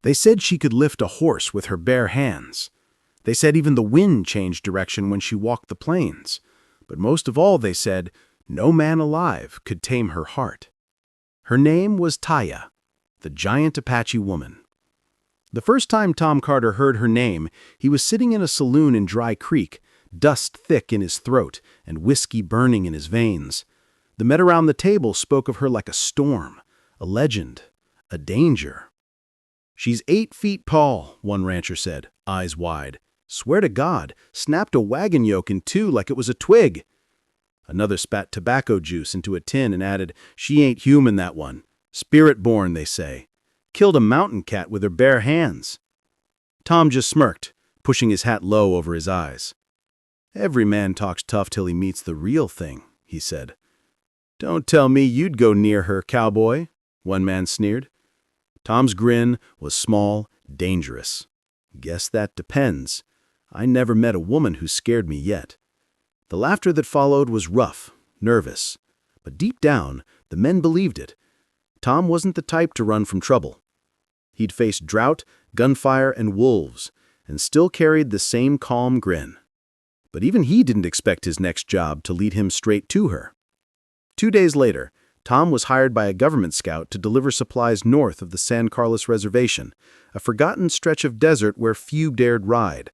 They said she could lift a horse with her bare hands. They said even the wind changed direction when she walked the plains. But most of all, they said, no man alive could tame her heart. Her name was Taya, the giant Apache woman. The first time Tom Carter heard her name, he was sitting in a saloon in Dry Creek, dust thick in his throat and whiskey burning in his veins. The men around the table spoke of her like a storm, a legend, a danger. "She's 8 feet tall," one rancher said, eyes wide. "Swear to God, snapped a wagon yoke in two like it was a twig." Another spat tobacco juice into a tin and added, "She ain't human, that one. Spirit-born, they say. Killed a mountain cat with her bare hands." Tom just smirked, pushing his hat low over his eyes. "Every man talks tough till he meets the real thing," he said. "Don't tell me you'd go near her, cowboy," one man sneered. Tom's grin was small, dangerous. "Guess that depends. I never met a woman who scared me yet." The laughter that followed was rough, nervous. But deep down, the men believed it. Tom wasn't the type to run from trouble. He'd faced drought, gunfire, and wolves, and still carried the same calm grin. But even he didn't expect his next job to lead him straight to her. 2 days later, Tom was hired by a government scout to deliver supplies north of the San Carlos Reservation, a forgotten stretch of desert where few dared ride.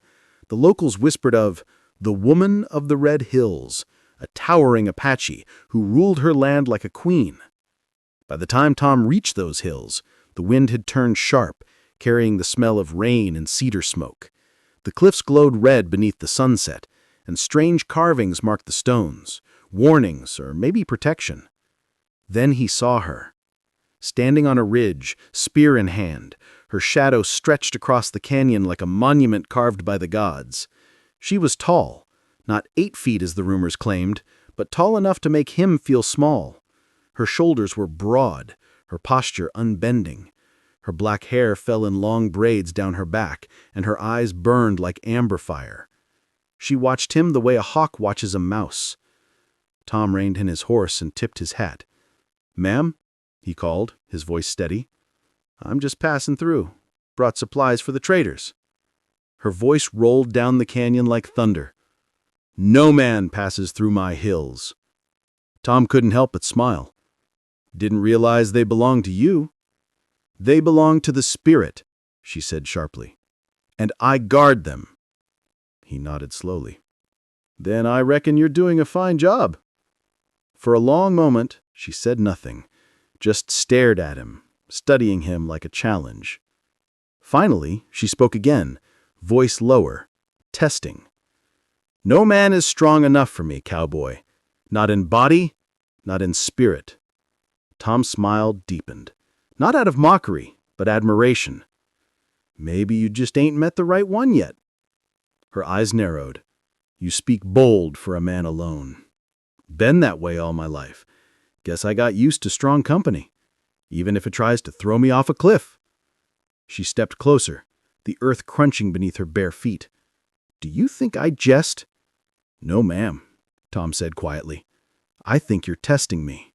The locals whispered of the Woman of the Red Hills, a towering Apache who ruled her land like a queen. By the time Tom reached those hills, the wind had turned sharp, carrying the smell of rain and cedar smoke. The cliffs glowed red beneath the sunset, and strange carvings marked the stones, warnings or maybe protection. Then he saw her. Standing on a ridge, spear in hand, her shadow stretched across the canyon like a monument carved by the gods. She was tall, not 8 feet as the rumors claimed, but tall enough to make him feel small. Her shoulders were broad, her posture unbending. Her black hair fell in long braids down her back, and her eyes burned like amber fire. She watched him the way a hawk watches a mouse. Tom reined in his horse and tipped his hat. "Ma'am," he called, his voice steady. "I'm just passing through. Brought supplies for the traders." Her voice rolled down the canyon like thunder. "No man passes through my hills." Tom couldn't help but smile. "Didn't realize they belonged to you." "They belong to the spirit," she said sharply. "And I guard them." He nodded slowly. "Then I reckon you're doing a fine job." For a long moment, she said nothing, just stared at him, studying him like a challenge. Finally, she spoke again, voice lower, testing. "No man is strong enough for me, cowboy. Not in body, not in spirit." Tom's smile deepened, not out of mockery, but admiration. "Maybe you just ain't met the right one yet." Her eyes narrowed. "You speak bold for a man alone." "Been that way all my life. Guess I got used to strong company, even if it tries to throw me off a cliff." She stepped closer, the earth crunching beneath her bare feet. "Do you think I jest?" "No, ma'am," Tom said quietly. "I think you're testing me."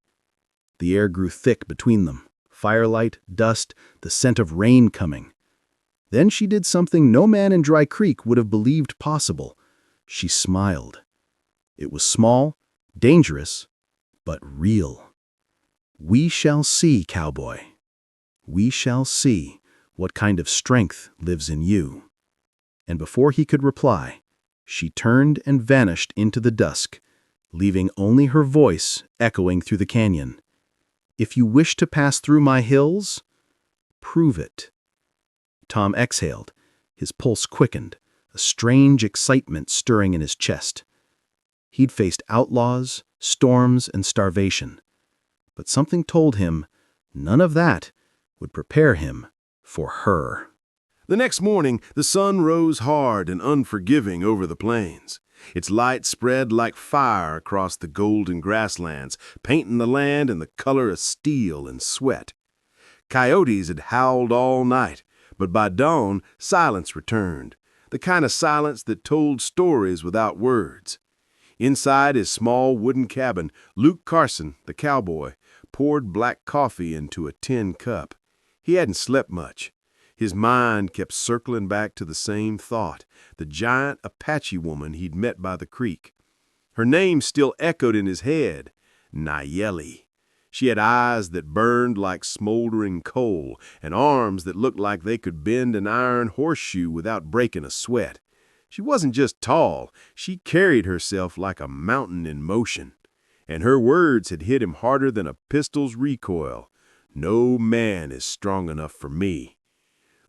The air grew thick between them, firelight, dust, the scent of rain coming. Then she did something no man in Dry Creek would have believed possible. She smiled. It was small, dangerous, but real. "We shall see, cowboy. We shall see what kind of strength lives in you." And before he could reply, she turned and vanished into the dusk, leaving only her voice echoing through the canyon. "If you wish to pass through my hills, prove it." Tom exhaled, his pulse quickened, a strange excitement stirring in his chest. He'd faced outlaws, storms, and starvation, but something told him none of that would prepare him for her. The next morning, the sun rose hard and unforgiving over the plains. Its light spread like fire across the golden grasslands, painting the land in the color of steel and sweat. Coyotes had howled all night, but by dawn, silence returned, the kind of silence that told stories without words. Inside his small wooden cabin, Luke Carson, the cowboy, poured black coffee into a tin cup. He hadn't slept much. His mind kept circling back to the same thought, the giant Apache woman he'd met by the creek. Her name still echoed in his head, Nayeli. She had eyes that burned like smoldering coal and arms that looked like they could bend an iron horseshoe without breaking a sweat. She wasn't just tall, she carried herself like a mountain in motion. And her words had hit him harder than a pistol's recoil. No man is strong enough for me.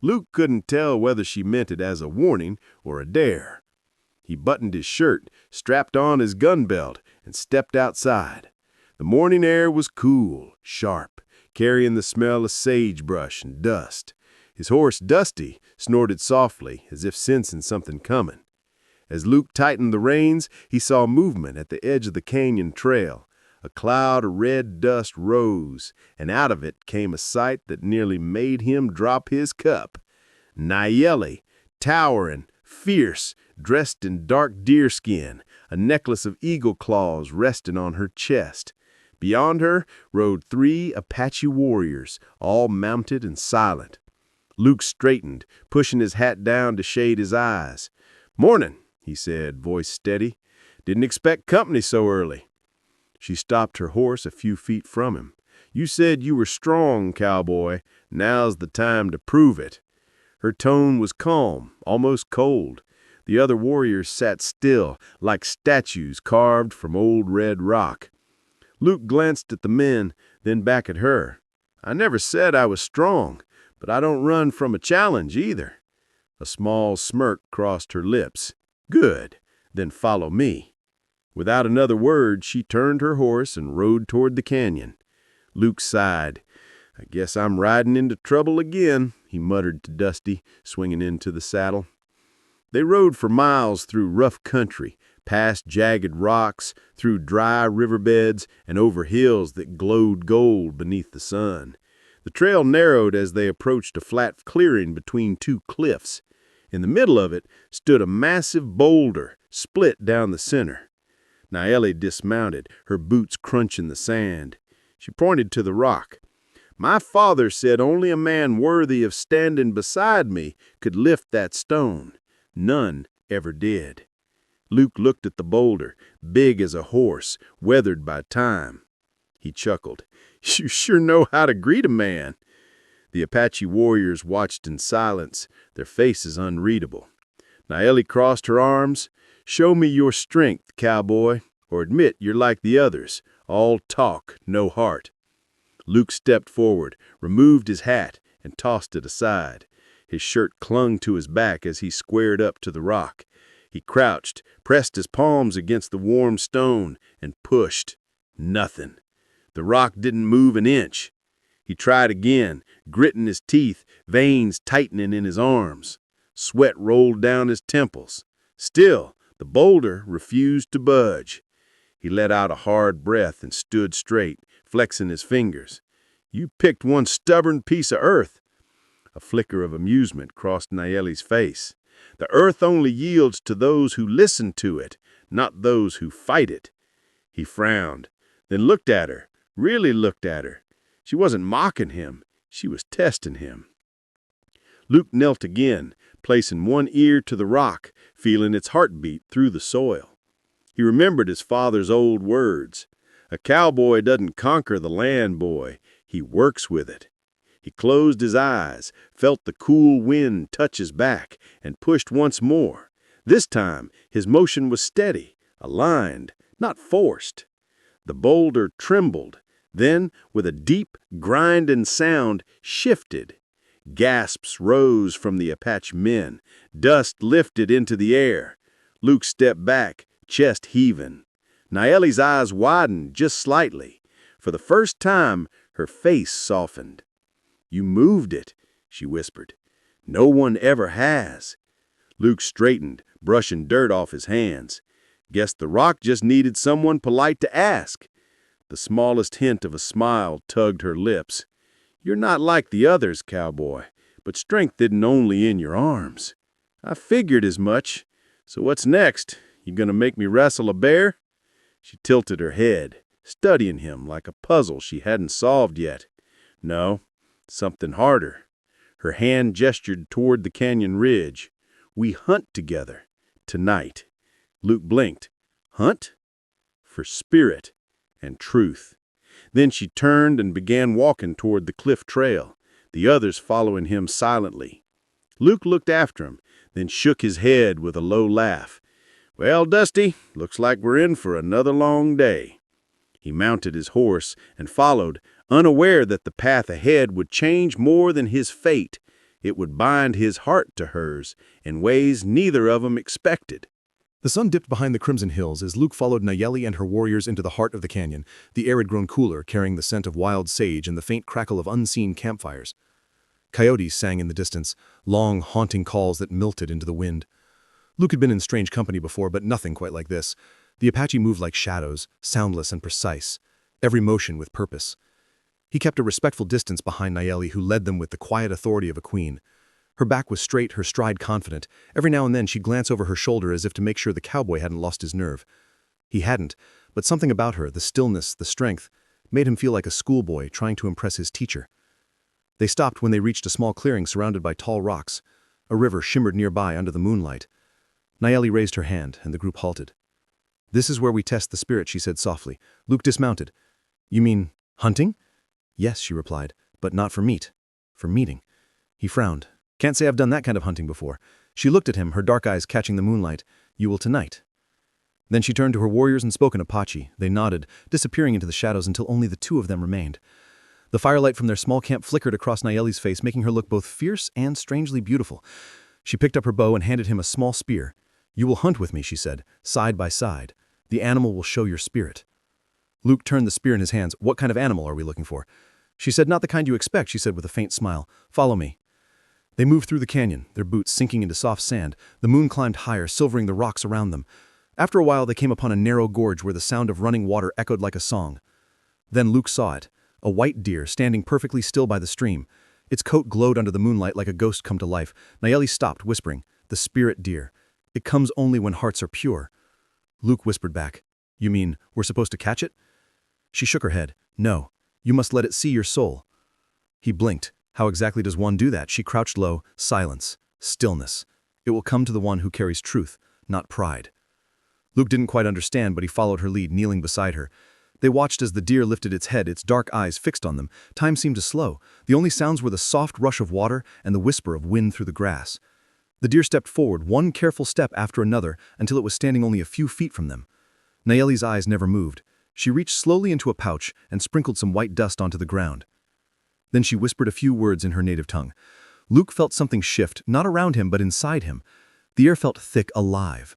Luke couldn't tell whether she meant it as a warning or a dare. He buttoned his shirt, strapped on his gun belt, and stepped outside. The morning air was cool, sharp, carrying the smell of sagebrush and dust. His horse, Dusty, snorted softly, as if sensing something coming. As Luke tightened the reins, he saw movement at the edge of the canyon trail. A cloud of red dust rose, and out of it came a sight that nearly made him drop his cup. Nayeli, towering, fierce, dressed in dark deerskin, a necklace of eagle claws resting on her chest. Beyond her rode 3 Apache warriors, all mounted and silent. Luke straightened, pushing his hat down to shade his eyes. "Morning," he said, voice steady. "Didn't expect company so early." She stopped her horse a few feet from him. "You said you were strong, cowboy. Now's the time to prove it." Her tone was calm, almost cold. The other warriors sat still, like statues carved from old red rock. Luke glanced at the men, then back at her. "I never said I was strong, but I don't run from a challenge either." A small smirk crossed her lips. "Good, then follow me." Without another word, she turned her horse and rode toward the canyon. Luke sighed. "I guess I'm riding into trouble again," he muttered to Dusty, swinging into the saddle. They rode for miles through rough country, past jagged rocks, through dry riverbeds, and over hills that glowed gold beneath the sun. The trail narrowed as they approached a flat clearing between 2 cliffs. In the middle of it stood a massive boulder, split down the center. Nayeli dismounted, her boots crunching the sand. She pointed to the rock. "My father said only a man worthy of standing beside me could lift that stone. None ever did." Luke looked at the boulder, big as a horse, weathered by time. He chuckled. "You sure know how to greet a man." The Apache warriors watched in silence, their faces unreadable. Nayeli crossed her arms. "Show me your strength, cowboy, or admit you're like the others, all talk, no heart." Luke stepped forward, removed his hat, and tossed it aside. His shirt clung to his back as he squared up to the rock. He crouched, pressed his palms against the warm stone, and pushed. Nothing. The rock didn't move an inch. He tried again, gritting his teeth, veins tightening in his arms. Sweat rolled down his temples. Still, the boulder refused to budge. He let out a hard breath and stood straight, flexing his fingers. "You picked one stubborn piece of earth." A flicker of amusement crossed Nayeli's face. "The earth only yields to those who listen to it, not those who fight it." He frowned, then looked at her, really looked at her. She wasn't mocking him, she was testing him. Luke knelt again, placing one ear to the rock, feeling its heartbeat through the soil. He remembered his father's old words. A cowboy doesn't conquer the land, boy. He works with it. He closed his eyes, felt the cool wind touch his back, and pushed once more. This time, his motion was steady, aligned, not forced. The boulder trembled, then, with a deep, grinding sound, shifted. Gasps rose from the Apache men. Dust lifted into the air. Luke stepped back, chest heaving. Nayeli's eyes widened just slightly. For the first time, her face softened. "You moved it," she whispered. "No one ever has." Luke straightened, brushing dirt off his hands. Guess the rock just needed someone polite to ask. The smallest hint of a smile tugged her lips. "You're not like the others, cowboy, but strength isn't only in your arms." "I figured as much. So what's next? You gonna make me wrestle a bear?" She tilted her head, studying him like a puzzle she hadn't solved yet. "No, something harder." Her hand gestured toward the canyon ridge. "We hunt together. Tonight." Luke blinked. Hunt? For spirit and truth. Then she turned and began walking toward the cliff trail, the others following him silently. Luke looked after him, then shook his head with a low laugh. "Well, Dusty, looks like we're in for another long day." He mounted his horse and followed, unaware that the path ahead would change more than his fate. It would bind his heart to hers in ways neither of them expected. The sun dipped behind the crimson hills as Luke followed Nayeli and her warriors into the heart of the canyon. The air had grown cooler, carrying the scent of wild sage and the faint crackle of unseen campfires. Coyotes sang in the distance, long, haunting calls that melted into the wind. Luke had been in strange company before, but nothing quite like this. The Apache moved like shadows, soundless and precise, every motion with purpose. He kept a respectful distance behind Nayeli, who led them with the quiet authority of a queen. Her back was straight, her stride confident. Every now and then she'd glance over her shoulder as if to make sure the cowboy hadn't lost his nerve. He hadn't, but something about her, the stillness, the strength, made him feel like a schoolboy trying to impress his teacher. They stopped when they reached a small clearing surrounded by tall rocks. A river shimmered nearby under the moonlight. Nayeli raised her hand, and the group halted. "This is where we test the spirit," she said softly. Luke dismounted. "You mean hunting?" "Yes," she replied, "but not for meat. For meeting." He frowned. "Can't say I've done that kind of hunting before." She looked at him, her dark eyes catching the moonlight. "You will tonight." Then she turned to her warriors and spoke in Apache. They nodded, disappearing into the shadows until only the two of them remained. The firelight from their small camp flickered across Nayeli's face, making her look both fierce and strangely beautiful. She picked up her bow and handed him a small spear. "You will hunt with me," she said, "side by side. The animal will show your spirit." Luke turned the spear in his hands. "What kind of animal are we looking for?" She said, "Not the kind you expect," she said with a faint smile. "Follow me." They moved through the canyon, their boots sinking into soft sand. The moon climbed higher, silvering the rocks around them. After a while, they came upon a narrow gorge where the sound of running water echoed like a song. Then Luke saw it, a white deer standing perfectly still by the stream. Its coat glowed under the moonlight like a ghost come to life. Nayeli stopped, whispering, "The spirit deer. It comes only when hearts are pure." Luke whispered back, "You mean we're supposed to catch it?" She shook her head. "No, you must let it see your soul." He blinked. How exactly does one do that? She crouched low. Silence. Stillness. It will come to the one who carries truth, not pride. Luke didn't quite understand, but he followed her lead, kneeling beside her. They watched as the deer lifted its head, its dark eyes fixed on them. Time seemed to slow. The only sounds were the soft rush of water and the whisper of wind through the grass. The deer stepped forward, one careful step after another, until it was standing only a few feet from them. Nayeli's eyes never moved. She reached slowly into a pouch and sprinkled some white dust onto the ground. Then she whispered a few words in her native tongue. Luke felt something shift, not around him but inside him. The air felt thick, alive.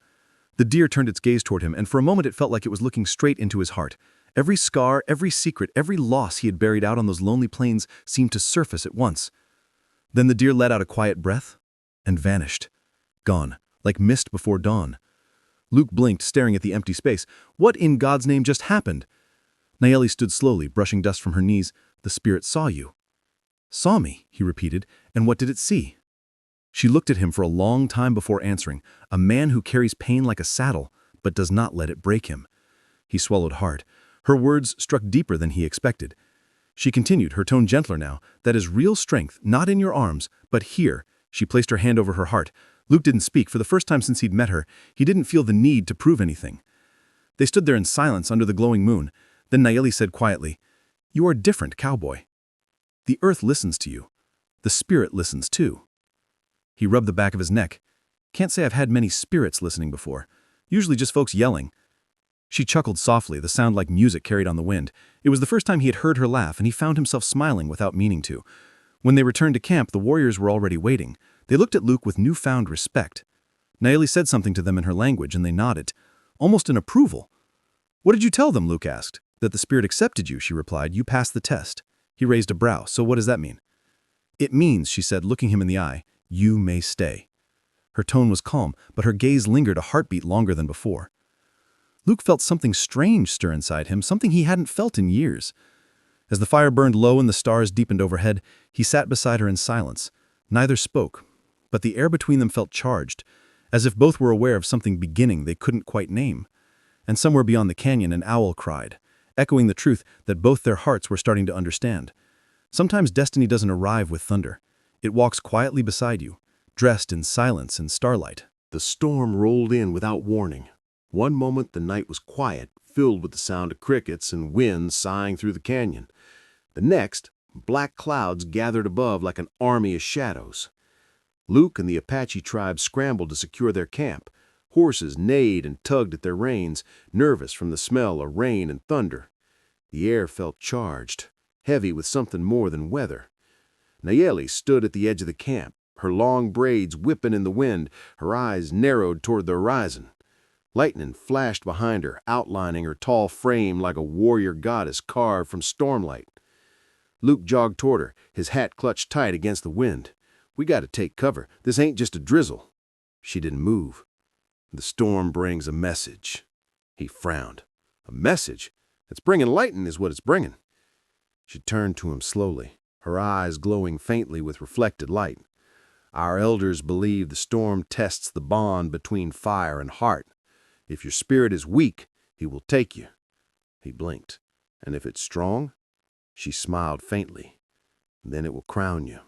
The deer turned its gaze toward him, and for a moment it felt like it was looking straight into his heart. Every scar, every secret, every loss he had buried out on those lonely plains seemed to surface at once. Then the deer let out a quiet breath and vanished. Gone, like mist before dawn. Luke blinked, staring at the empty space. What in God's name just happened? Nayeli stood slowly, brushing dust from her knees. "The spirit saw you." "Saw me," he repeated, "and what did it see?" She looked at him for a long time before answering. A man who carries pain like a saddle, but does not let it break him. He swallowed hard. Her words struck deeper than he expected. She continued, her tone gentler now. "That is real strength, not in your arms, but here." She placed her hand over her heart. Luke didn't speak. For the first time since he'd met her, he didn't feel the need to prove anything. They stood there in silence under the glowing moon. Then Nayeli said quietly, "You are different, Cowboy. The earth listens to you. The spirit listens too." He rubbed the back of his neck. "Can't say I've had many spirits listening before. Usually just folks yelling." She chuckled softly, the sound like music carried on the wind. It was the first time he had heard her laugh, and he found himself smiling without meaning to. When they returned to camp, the warriors were already waiting. They looked at Luke with newfound respect. Nayeli said something to them in her language, and they nodded, almost in approval. "What did you tell them?" Luke asked. "That the spirit accepted you," she replied. "You passed the test." He raised a brow. "So what does that mean?" "It means," she said, looking him in the eye, "you may stay." Her tone was calm, but her gaze lingered a heartbeat longer than before. Luke felt something strange stir inside him, something he hadn't felt in years. As the fire burned low and the stars deepened overhead, he sat beside her in silence. Neither spoke, but the air between them felt charged, as if both were aware of something beginning they couldn't quite name. And somewhere beyond the canyon an owl cried, echoing the truth that both their hearts were starting to understand. Sometimes destiny doesn't arrive with thunder. It walks quietly beside you, dressed in silence and starlight. The storm rolled in without warning. One moment the night was quiet, filled with the sound of crickets and wind sighing through the canyon. The next, black clouds gathered above like an army of shadows. Luke and the Apache tribe scrambled to secure their camp. Horses neighed and tugged at their reins, nervous from the smell of rain and thunder. The air felt charged, heavy with something more than weather. Nayeli stood at the edge of the camp, her long braids whipping in the wind, her eyes narrowed toward the horizon. Lightning flashed behind her, outlining her tall frame like a warrior goddess carved from stormlight. Luke jogged toward her, his hat clutched tight against the wind. "We gotta take cover. This ain't just a drizzle." She didn't move. "The storm brings a message." He frowned. "A message? It's bringing lightning is what it's bringing." She turned to him slowly, her eyes glowing faintly with reflected light. "Our elders believe the storm tests the bond between fire and heart. If your spirit is weak, he will take you." He blinked. "And if it's strong?" She smiled faintly. "Then it will crown you."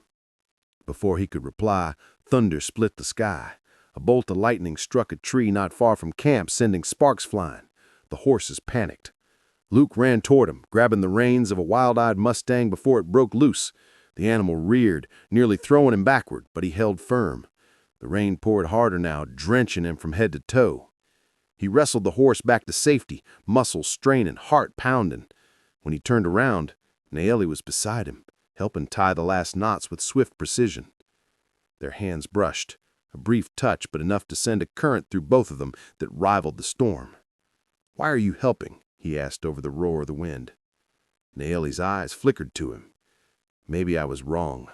Before he could reply, thunder split the sky. A bolt of lightning struck a tree not far from camp, sending sparks flying. The horses panicked. Luke ran toward him, grabbing the reins of a wild-eyed Mustang before it broke loose. The animal reared, nearly throwing him backward, but he held firm. The rain poured harder now, drenching him from head to toe. He wrestled the horse back to safety, muscles straining, heart pounding. When he turned around, Nayeli was beside him, helping tie the last knots with swift precision. Their hands brushed, a brief touch but enough to send a current through both of them that rivaled the storm. "Why are you helping?" he asked over the roar of the wind. Nayeli's eyes flickered to him. "Maybe I was wrong."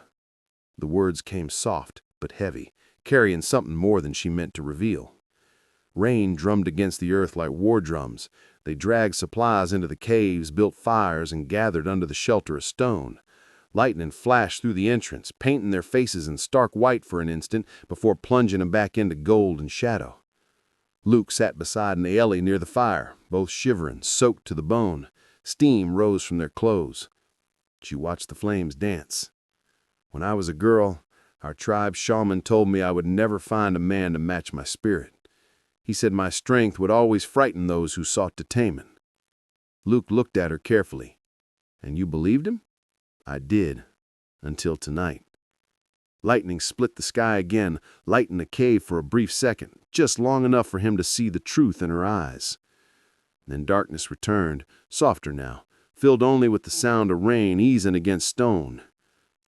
The words came soft but heavy, carrying something more than she meant to reveal. Rain drummed against the earth like war drums. They dragged supplies into the caves, built fires, and gathered under the shelter of stone. Lightning flashed through the entrance, painting their faces in stark white for an instant before plunging them back into gold and shadow. Luke sat beside Nayeli near the fire, both shivering, soaked to the bone. Steam rose from their clothes. She watched the flames dance. "When I was a girl, our tribe shaman told me I would never find a man to match my spirit. He said my strength would always frighten those who sought to tame it." Luke looked at her carefully. "And you believed him?" "I did, until tonight." Lightning split the sky again, lighting the cave for a brief second, just long enough for him to see the truth in her eyes. Then darkness returned, softer now, filled only with the sound of rain easing against stone.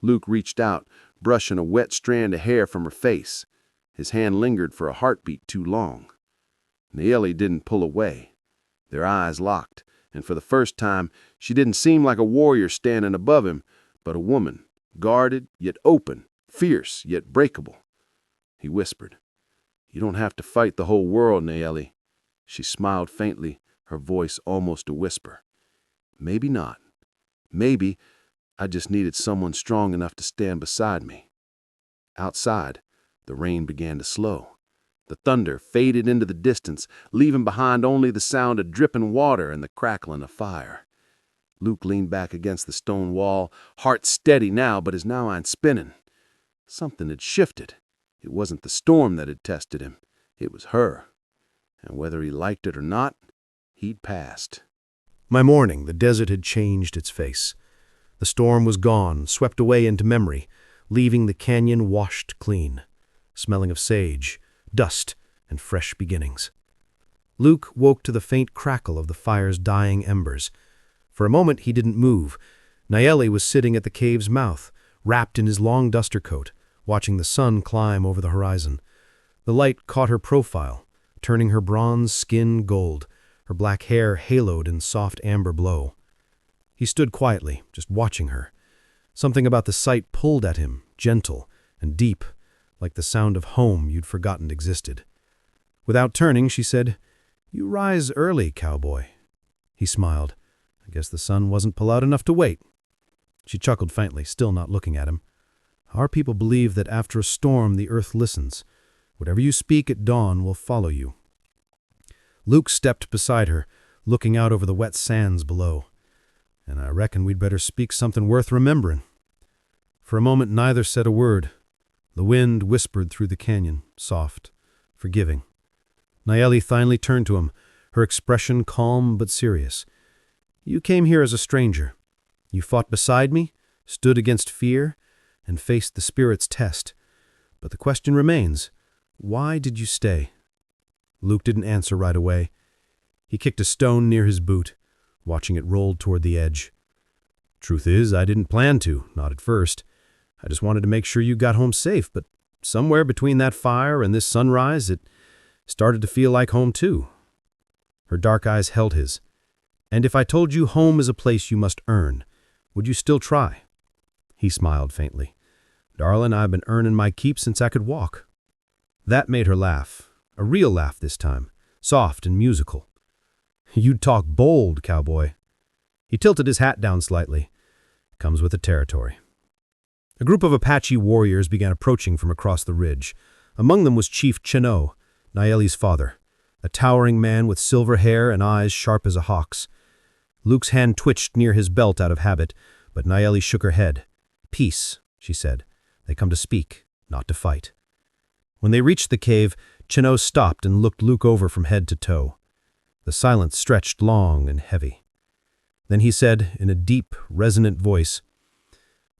Luke reached out, brushing a wet strand of hair from her face. His hand lingered for a heartbeat too long. Nayeli didn't pull away. Their eyes locked, and for the first time, she didn't seem like a warrior standing above him, but a woman, guarded yet open, fierce yet breakable. He whispered, "You don't have to fight the whole world, Nayeli." She smiled faintly, her voice almost a whisper. "Maybe not. Maybe I just needed someone strong enough to stand beside me." Outside, the rain began to slow. The thunder faded into the distance, leaving behind only the sound of dripping water and the crackling of fire. Luke leaned back against the stone wall, heart steady now, but his mind spinning. Something had shifted. It wasn't the storm that had tested him. It was her. And whether he liked it or not, he'd passed. My morning, the desert had changed its face. The storm was gone, swept away into memory, leaving the canyon washed clean, smelling of sage, dust, and fresh beginnings. Luke woke to the faint crackle of the fire's dying embers. For a moment he didn't move. Nayeli was sitting at the cave's mouth, wrapped in his long duster coat, watching the sun climb over the horizon. The light caught her profile, turning her bronze skin gold, her black hair haloed in soft amber glow. He stood quietly, just watching her. Something about the sight pulled at him, gentle and deep, like the sound of home you'd forgotten existed. Without turning, she said, "You rise early, Cowboy." He smiled. "I guess the sun wasn't polite enough to wait." She chuckled faintly, still not looking at him. "Our people believe that after a storm the earth listens. Whatever you speak at dawn will follow you." Luke stepped beside her, looking out over the wet sands below. "And I reckon we'd better speak something worth remembering." For a moment neither said a word. The wind whispered through the canyon, soft, forgiving. Nayeli finally turned to him, her expression calm but serious. "You came here as a stranger. You fought beside me, stood against fear, and faced the spirit's test. But the question remains, why did you stay?" Luke didn't answer right away. He kicked a stone near his boot, watching it roll toward the edge. "Truth is, I didn't plan to, not at first. I just wanted to make sure you got home safe, but somewhere between that fire and this sunrise, it started to feel like home too." Her dark eyes held his. "And if I told you home is a place you must earn, would you still try?" He smiled faintly. "Darlin', I've been earning my keep since I could walk." That made her laugh, a real laugh this time, soft and musical. "You talk bold, cowboy." He tilted his hat down slightly. "Comes with the territory." A group of Apache warriors began approaching from across the ridge. Among them was Chief Chino, Nayeli's father, a towering man with silver hair and eyes sharp as a hawk's. Luke's hand twitched near his belt out of habit, but Nayeli shook her head. "Peace," she said. "They come to speak, not to fight." When they reached the cave, Chino stopped and looked Luke over from head to toe. The silence stretched long and heavy. Then he said, in a deep, resonant voice,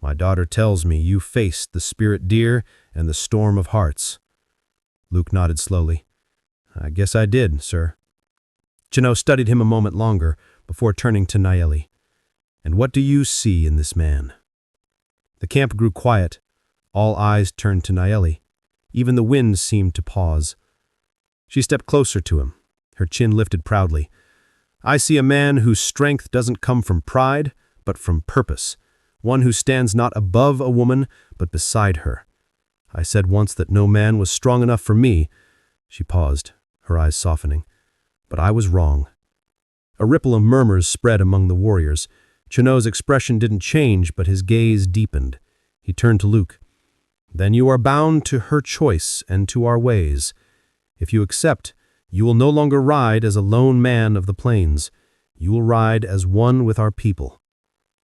"My daughter tells me you faced the spirit deer and the storm of hearts." Luke nodded slowly. "I guess I did, sir." Chino studied him a moment longer before turning to Nayeli. "And what do you see in this man?" The camp grew quiet. All eyes turned to Nayeli. Even the wind seemed to pause. She stepped closer to him, her chin lifted proudly. "I see a man whose strength doesn't come from pride, but from purpose. One who stands not above a woman, but beside her. I said once that no man was strong enough for me." She paused, her eyes softening. "But I was wrong." A ripple of murmurs spread among the warriors. Chino's expression didn't change, but his gaze deepened. He turned to Luke. "Then you are bound to her choice and to our ways. If you accept, you will no longer ride as a lone man of the plains. You will ride as one with our people."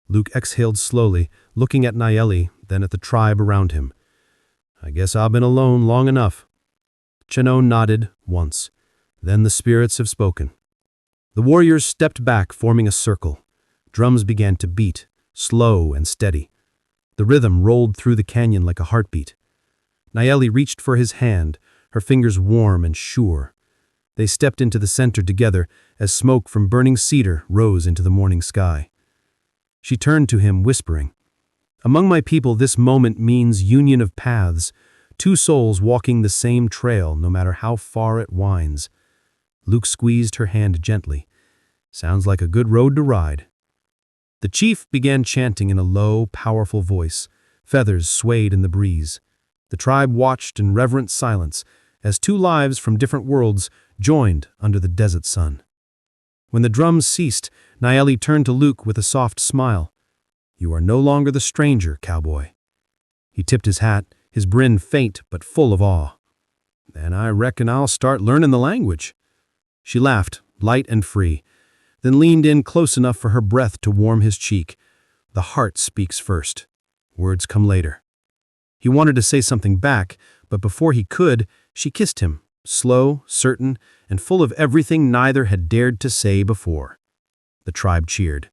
Luke exhaled slowly, looking at Nayeli, then at the tribe around him. "I guess I've been alone long enough." Chino nodded once. "Then the spirits have spoken." The warriors stepped back, forming a circle. Drums began to beat, slow and steady. The rhythm rolled through the canyon like a heartbeat. Nayeli reached for his hand, her fingers warm and sure. They stepped into the center together as smoke from burning cedar rose into the morning sky. She turned to him, whispering, "Among my people, this moment means union of paths, two souls walking the same trail, no matter how far it winds." Luke squeezed her hand gently. "Sounds like a good road to ride." The chief began chanting in a low, powerful voice. Feathers swayed in the breeze. The tribe watched in reverent silence as two lives from different worlds joined under the desert sun. When the drums ceased, Nayeli turned to Luke with a soft smile. "You are no longer the stranger, cowboy." He tipped his hat, his brin faint but full of awe. "Then I reckon I'll start learning the language." She laughed, light and free, then leaned in close enough for her breath to warm his cheek. The heart speaks first. Words come later. He wanted to say something back, but before he could, she kissed him, slow, certain, and full of everything neither had dared to say before. The tribe cheered.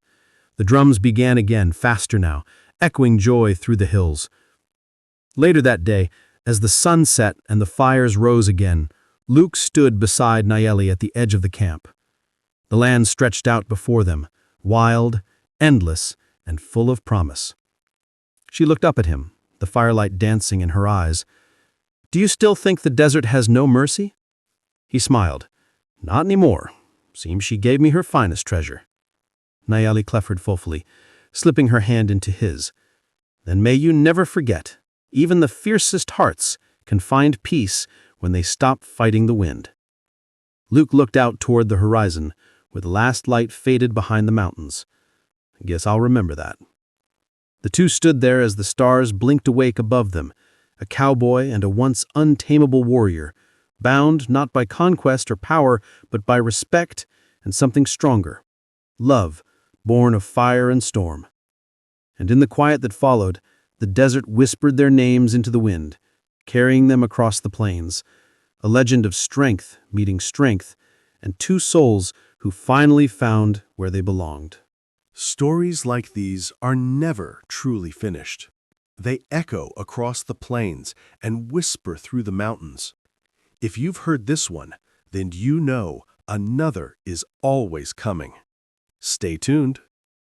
The drums began again, faster now, echoing joy through the hills. Later that day, as the sun set and the fires rose again, Luke stood beside Nayeli at the edge of the camp. The land stretched out before them, wild, endless, and full of promise. She looked up at him, the firelight dancing in her eyes. "Do you still think the desert has no mercy?" He smiled. "Not anymore. Seems she gave me her finest treasure." Nayeli cleffered fulfully, slipping her hand into his. "Then may you never forget, even the fiercest hearts can find peace when they stop fighting the wind." Luke looked out toward the horizon, where the last light faded behind the mountains. "I guess I'll remember that." The two stood there as the stars blinked awake above them, a cowboy and a once untamable warrior, bound not by conquest or power, but by respect and something stronger, love, born of fire and storm. And in the quiet that followed, The desert whispered their names into the wind, carrying them across the plains. A legend of strength meeting strength, and two souls who finally found where they belonged. Stories like these are never truly finished. They echo across the plains and whisper through the mountains. If you've heard this one, then you know another is always coming. Stay tuned.